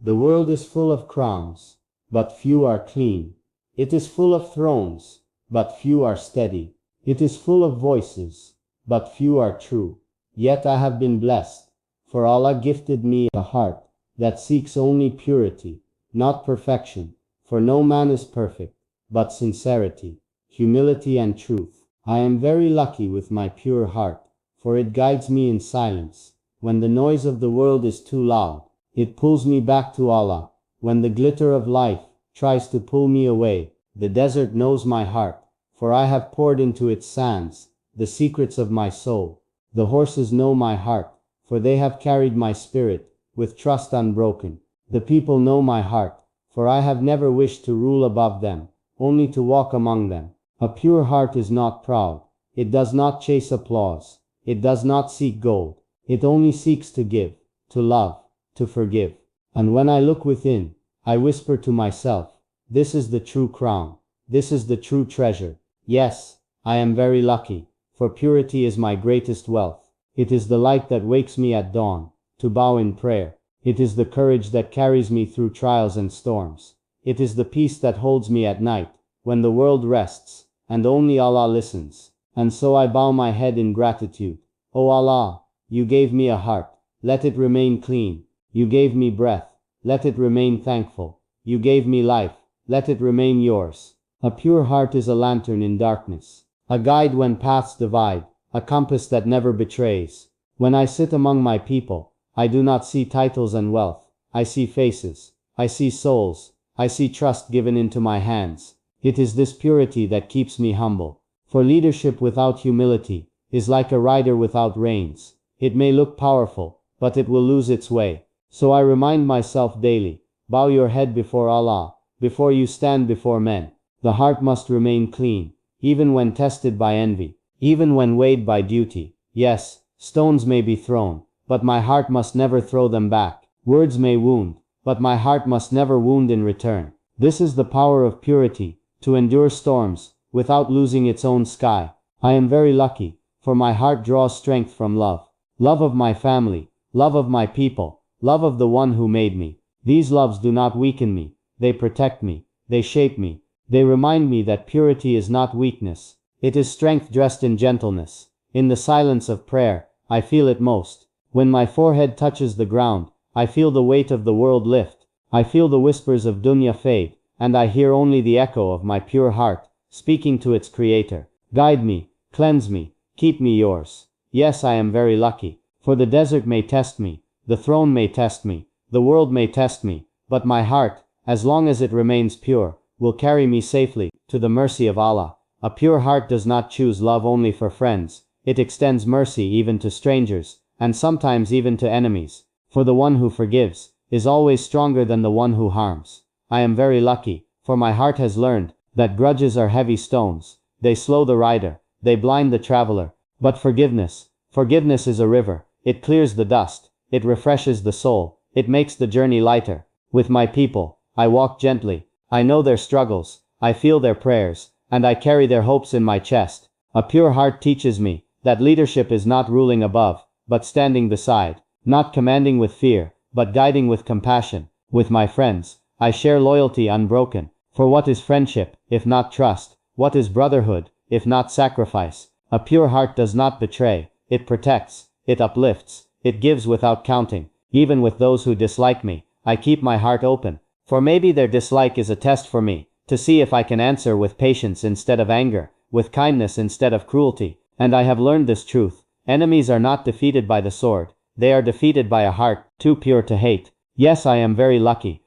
The world is full of crowns, but few are clean. It is full of thrones, but few are steady. It is full of voices, but few are true. Yet I have been blessed, for Allah gifted me a heart that seeks only purity, not perfection, for no man is perfect, but sincerity, humility and truth. I am very lucky with my pure heart, for it guides me in silence. When the noise of the world is too loud, it pulls me back to Allah. When the glitter of life tries to pull me away, the desert knows my heart, for I have poured into its sands the secrets of my soul. The horses know my heart, for they have carried my spirit with trust unbroken. The people know my heart, for I have never wished to rule above them, only to walk among them. A pure heart is not proud. It does not chase applause. It does not seek gold. It only seeks to give, to love, to forgive. And when I look within, I whisper to myself, this is the true crown. This is the true treasure. Yes, I am very lucky, for purity is my greatest wealth. It is the light that wakes me at dawn to bow in prayer. It is the courage that carries me through trials and storms. It is the peace that holds me at night, when the world rests, and only Allah listens. And so I bow my head in gratitude. O Allah, you gave me a heart, let it remain clean. You gave me breath, let it remain thankful. You gave me life, let it remain yours. A pure heart is a lantern in darkness, a guide when paths divide, a compass that never betrays. When I sit among my people, I do not see titles and wealth. I see faces, I see souls, I see trust given into my hands. It is this purity that keeps me humble. For leadership without humility is like a rider without reins. It may look powerful, but it will lose its way. So I remind myself daily, bow your head before Allah, before you stand before men. The heart must remain clean, even when tested by envy, even when weighed by duty. Yes, stones may be thrown, but my heart must never throw them back. Words may wound, but my heart must never wound in return. This is the power of purity, to endure storms, without losing its own sky. I am very lucky, for my heart draws strength from love. Love of my family, love of my people, love of the one who made me. These loves do not weaken me, they protect me, they shape me. They remind me that purity is not weakness, it is strength dressed in gentleness. In the silence of prayer, I feel it most. When my forehead touches the ground, I feel the weight of the world lift. I feel the whispers of dunya fade, and I hear only the echo of my pure heart, speaking to its creator. Guide me, cleanse me, keep me yours. Yes, I am very lucky, for the desert may test me, the throne may test me, the world may test me, but my heart, as long as it remains pure, will carry me safely to the mercy of Allah. A pure heart does not choose love only for friends, it extends mercy even to strangers, and sometimes even to enemies. For the one who forgives is always stronger than the one who harms. I am very lucky, for my heart has learned that grudges are heavy stones. They slow the rider, they blind the traveler. But forgiveness is a river. It clears the dust, it refreshes the soul, it makes the journey lighter. With my people, I walk gently. I know their struggles, I feel their prayers, and I carry their hopes in my chest. A pure heart teaches me that leadership is not ruling above, but standing beside, not commanding with fear, but guiding with compassion. With my friends, I share loyalty unbroken. For what is friendship, if not trust? What is brotherhood, if not sacrifice? A pure heart does not betray, it protects, it uplifts, it gives without counting. Even with those who dislike me, I keep my heart open, for maybe their dislike is a test for me, to see if I can answer with patience instead of anger, with kindness instead of cruelty. And I have learned this truth: enemies are not defeated by the sword, they are defeated by a heart too pure to hate. Yes, I am very lucky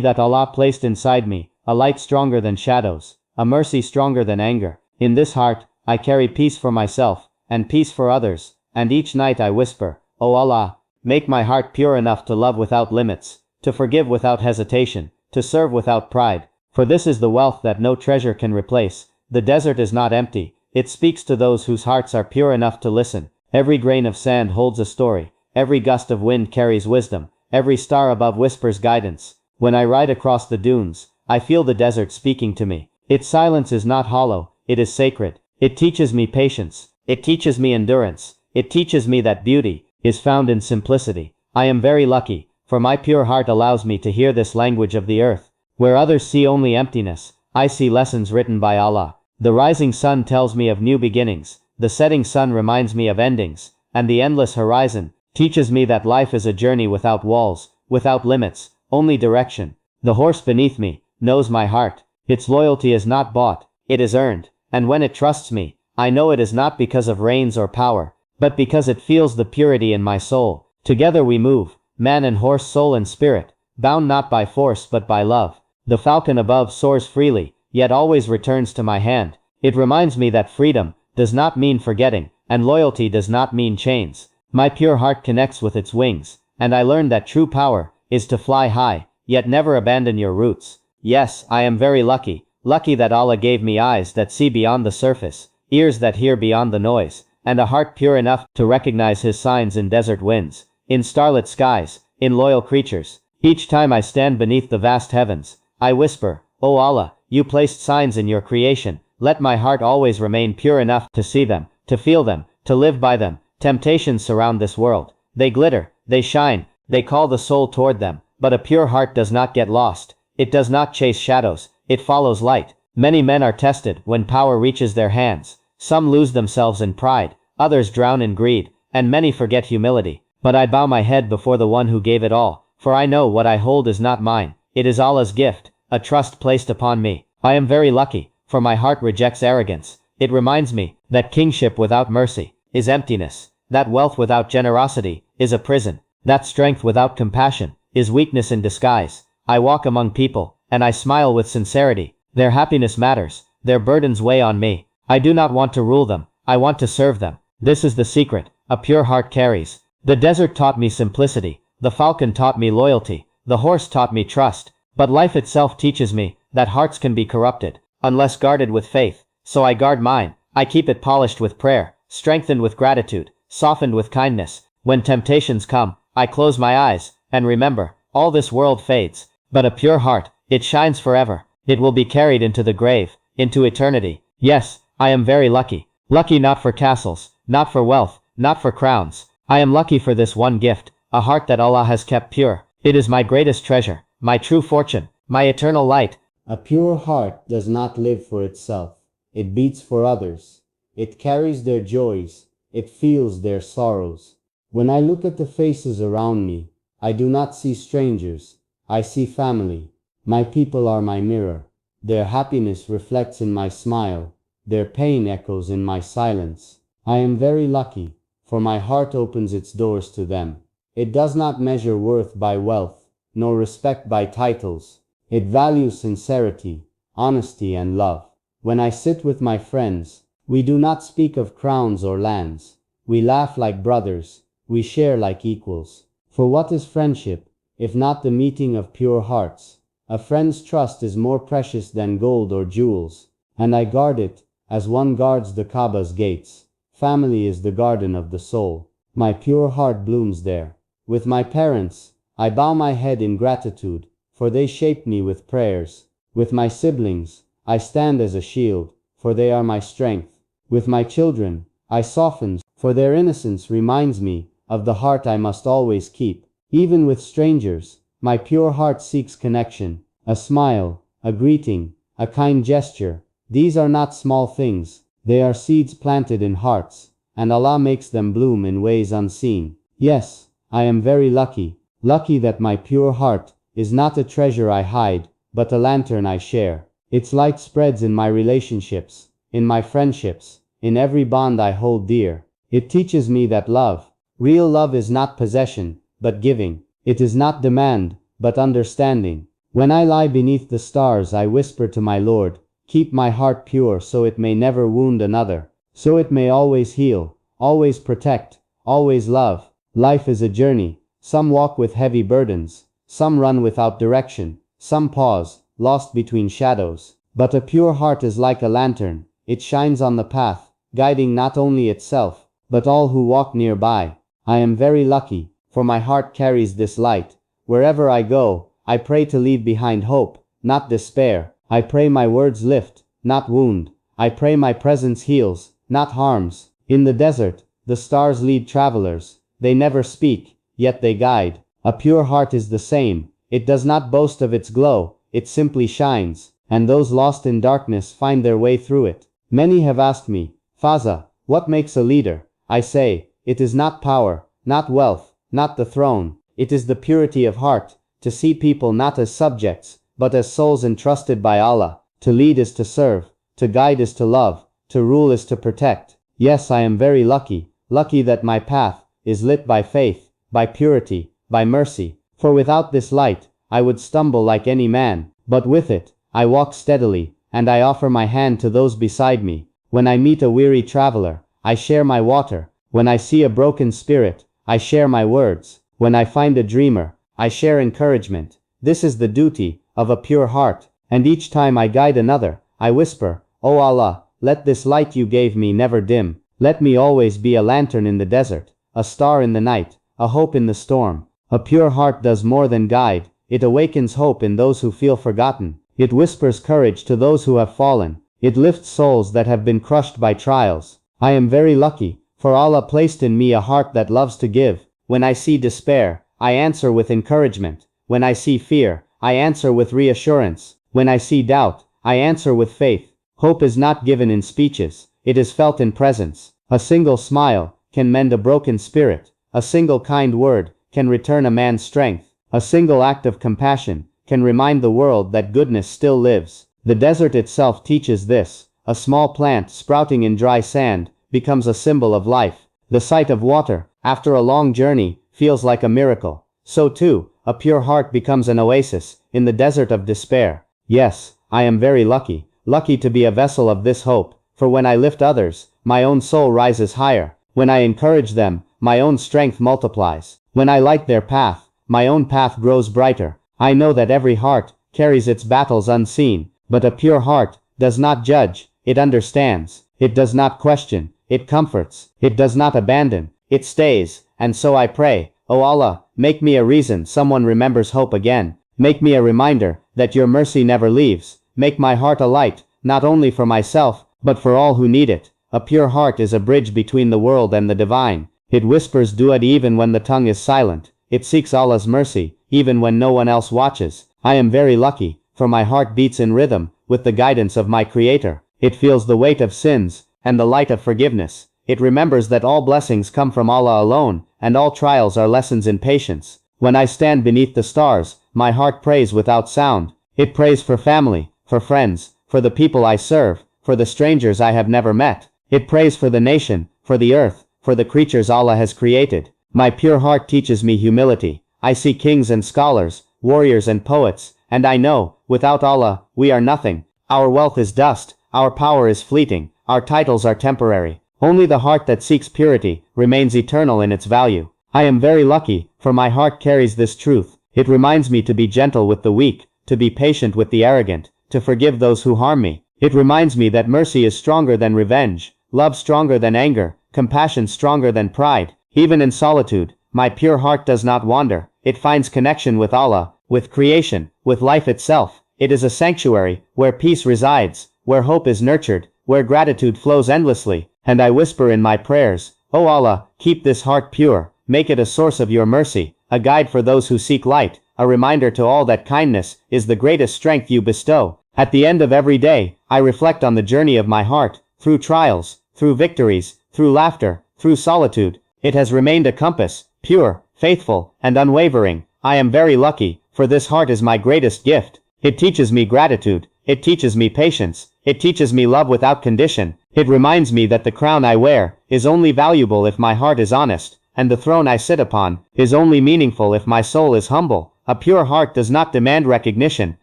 that Allah placed inside me a light stronger than shadows, a mercy stronger than anger. In this heart, I carry peace for myself, and peace for others, and each night I whisper, O Allah, make my heart pure enough to love without limits, to forgive without hesitation, to serve without pride. For this is the wealth that no treasure can replace. The desert is not empty, it speaks to those whose hearts are pure enough to listen. Every grain of sand holds a story, every gust of wind carries wisdom, every star above whispers guidance. When I ride across the dunes, I feel the desert speaking to me. Its silence is not hollow, it is sacred. It teaches me patience, it teaches me endurance, it teaches me that beauty is found in simplicity. I am very lucky, for my pure heart allows me to hear this language of the earth. Where others see only emptiness, I see lessons written by Allah. The rising sun tells me of new beginnings, the setting sun reminds me of endings, and the endless horizon teaches me that life is a journey without walls, without limits, only direction. The horse beneath me knows my heart. Its loyalty is not bought, it is earned, and when it trusts me, I know it is not because of reins or power, but because it feels the purity in my soul. Together we move, man and horse, soul and spirit, bound not by force but by love. The falcon above soars freely, yet always returns to my hand. It reminds me that freedom does not mean forgetting, and loyalty does not mean chains. My pure heart connects with its wings, and I learn that true power is to fly high, yet never abandon your roots. Yes, I am very lucky, lucky that Allah gave me eyes that see beyond the surface, ears that hear beyond the noise, and a heart pure enough to recognize His signs in desert winds, in starlit skies, in loyal creatures. Each time I stand beneath the vast heavens, I whisper, O Allah, you placed signs in your creation, let my heart always remain pure enough to see them, to feel them, to live by them. Temptations surround this world. They glitter, they shine, they call the soul toward them, but a pure heart does not get lost. It does not chase shadows, it follows light. Many men are tested when power reaches their hands. Some lose themselves in pride, others drown in greed, and many forget humility. But I bow my head before the one who gave it all, for I know what I hold is not mine. It is Allah's gift, a trust placed upon me. I am very lucky, for my heart rejects arrogance. It reminds me that kingship without mercy is emptiness, that wealth without generosity is a prison, that strength without compassion is weakness in disguise. I walk among people, and I smile with sincerity. Their happiness matters, their burdens weigh on me. I do not want to rule them, I want to serve them. This is the secret a pure heart carries. The desert taught me simplicity, the falcon taught me loyalty, the horse taught me trust, but life itself teaches me that hearts can be corrupted, unless guarded with faith. So I guard mine, I keep it polished with prayer, strengthened with gratitude, softened with kindness. When temptations come, I close my eyes, and remember, all this world fades, but a pure heart, it shines forever. It will be carried into the grave, into eternity. Yes, I am very lucky. Lucky not for castles, not for wealth, not for crowns. I am lucky for this one gift, a heart that Allah has kept pure. It is my greatest treasure, my true fortune, my eternal light. A pure heart does not live for itself. It beats for others. It carries their joys. It feels their sorrows. When I look at the faces around me, I do not see strangers. I see family. My people are my mirror. Their happiness reflects in my smile. Their pain echoes in my silence. I am very lucky, for my heart opens its doors to them. It does not measure worth by wealth, nor respect by titles. It values sincerity, honesty, and love. When I sit with my friends, we do not speak of crowns or lands. We laugh like brothers. We share like equals. For what is friendship, if not the meeting of pure hearts? A friend's trust is more precious than gold or jewels, and I guard it as one guards the Kaaba's gates. Family is the garden of the soul. My pure heart blooms there. With my parents, I bow my head in gratitude, for they shaped me with prayers. With my siblings, I stand as a shield, for they are my strength. With my children, I soften, for their innocence reminds me of the heart I must always keep. Even with strangers, my pure heart seeks connection, a smile, a greeting, a kind gesture. These are not small things, they are seeds planted in hearts, and Allah makes them bloom in ways unseen. Yes, I am very lucky, lucky that my pure heart is not a treasure I hide, but a lantern I share. Its light spreads in my relationships, in my friendships, in every bond I hold dear. It teaches me that love, real love, is not possession, but giving. It is not demand, but understanding. When I lie beneath the stars, I whisper to my Lord, keep my heart pure so it may never wound another, so it may always heal, always protect, always love. Life is a journey. Some walk with heavy burdens, some run without direction, some pause, lost between shadows. But a pure heart is like a lantern. It shines on the path, guiding not only itself, but all who walk nearby. I am very lucky, for my heart carries this light. Wherever I go, I pray to leave behind hope, not despair. I pray my words lift, not wound. I pray my presence heals, not harms. In the desert, the stars lead travelers. They never speak, yet they guide. A pure heart is the same. It does not boast of its glow, it simply shines, and those lost in darkness find their way through it. Many have asked me, Fazza, what makes a leader? I say, it is not power, not wealth, not the throne. It is the purity of heart, to see people not as subjects, but as souls entrusted by Allah. To lead is to serve, to guide is to love, to rule is to protect. Yes, I am very lucky, lucky that my path is lit by faith, by purity, by mercy. For without this light, I would stumble like any man, but with it, I walk steadily, and I offer my hand to those beside me. When I meet a weary traveler, I share my water. When I see a broken spirit, I share my words. When I find a dreamer, I share encouragement. This is the duty of a pure heart, and each time I guide another, I whisper, O Allah, let this light you gave me never dim. Let me always be a lantern in the desert, a star in the night, a hope in the storm. A pure heart does more than guide, it awakens hope in those who feel forgotten. It whispers courage to those who have fallen. It lifts souls that have been crushed by trials. I am very lucky, for Allah placed in me a heart that loves to give. When I see despair, I answer with encouragement. When I see fear, I answer with reassurance. When I see doubt, I answer with faith. Hope is not given in speeches, it is felt in presence. A single smile can mend a broken spirit. A single kind word can return a man's strength. A single act of compassion can remind the world that goodness still lives. The desert itself teaches this. A small plant sprouting in dry sand becomes a symbol of life. The sight of water, after a long journey, feels like a miracle. So too, a pure heart becomes an oasis in the desert of despair. Yes, I am very lucky, lucky to be a vessel of this hope, for when I lift others, my own soul rises higher. When I encourage them, my own strength multiplies. When I light their path, my own path grows brighter. I know that every heart carries its battles unseen, but a pure heart does not judge, it understands, it does not question, it comforts, it does not abandon, it stays. And so I pray, O Allah, make me a reason someone remembers hope again. Make me a reminder that your mercy never leaves. Make my heart a light, not only for myself, but for all who need it. A pure heart is a bridge between the world and the divine. It whispers du'at even when the tongue is silent. It seeks Allah's mercy, even when no one else watches. I am very lucky, for my heart beats in rhythm with the guidance of my Creator. It feels the weight of sins and the light of forgiveness. It remembers that all blessings come from Allah alone, and all trials are lessons in patience. When I stand beneath the stars, my heart prays without sound. It prays for family, for friends, for the people I serve, for the strangers I have never met. It prays for the nation, for the earth, for the creatures Allah has created. My pure heart teaches me humility. I see kings and scholars, warriors and poets, and I know, without Allah, we are nothing. Our wealth is dust, our power is fleeting, our titles are temporary. Only the heart that seeks purity remains eternal in its value. I am very lucky, for my heart carries this truth. It reminds me to be gentle with the weak, to be patient with the arrogant, to forgive those who harm me. It reminds me that mercy is stronger than revenge, love stronger than anger, compassion stronger than pride. Even in solitude, my pure heart does not wander. It finds connection with Allah, with creation, with life itself. It is a sanctuary, where peace resides, where hope is nurtured, where gratitude flows endlessly. And I whisper in my prayers, O Allah, keep this heart pure, make it a source of your mercy, a guide for those who seek light, a reminder to all that kindness is the greatest strength you bestow. At the end of every day, I reflect on the journey of my heart, through trials, through victories, through laughter, through solitude. It has remained a compass, pure, faithful, and unwavering. I am very lucky, for this heart is my greatest gift. It teaches me gratitude, it teaches me patience, it teaches me love without condition. It reminds me that the crown I wear is only valuable if my heart is honest, and the throne I sit upon is only meaningful if my soul is humble. A pure heart does not demand recognition,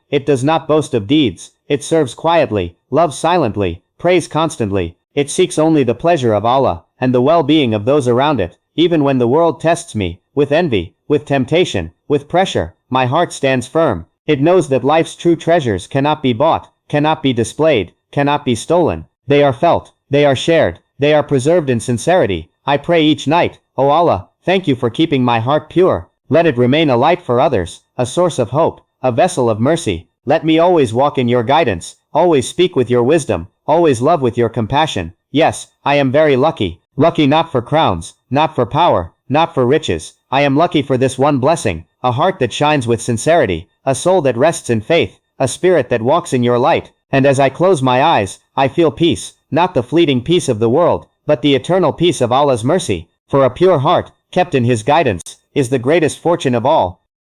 it does not boast of deeds, it serves quietly, loves silently, prays constantly. It seeks only the pleasure of Allah, and the well-being of those around it. Even when the world tests me, with envy, with temptation, with pressure, my heart stands firm. It knows that life's true treasures cannot be bought, cannot be displayed, cannot be stolen. They are felt, they are shared, they are preserved in sincerity. I pray each night, O Allah, thank you for keeping my heart pure. Let it remain a light for others, a source of hope, a vessel of mercy. Let me always walk in your guidance, always speak with your wisdom, always love with your compassion. Yes, I am very lucky, lucky not for crowns, not for power, not for riches. I am lucky for this one blessing, a heart that shines with sincerity, a soul that rests in faith, a spirit that walks in your light, and as I close my eyes, I feel peace, not the fleeting peace of the world, but the eternal peace of Allah's mercy, for a pure heart, kept in His guidance, is the greatest fortune of all.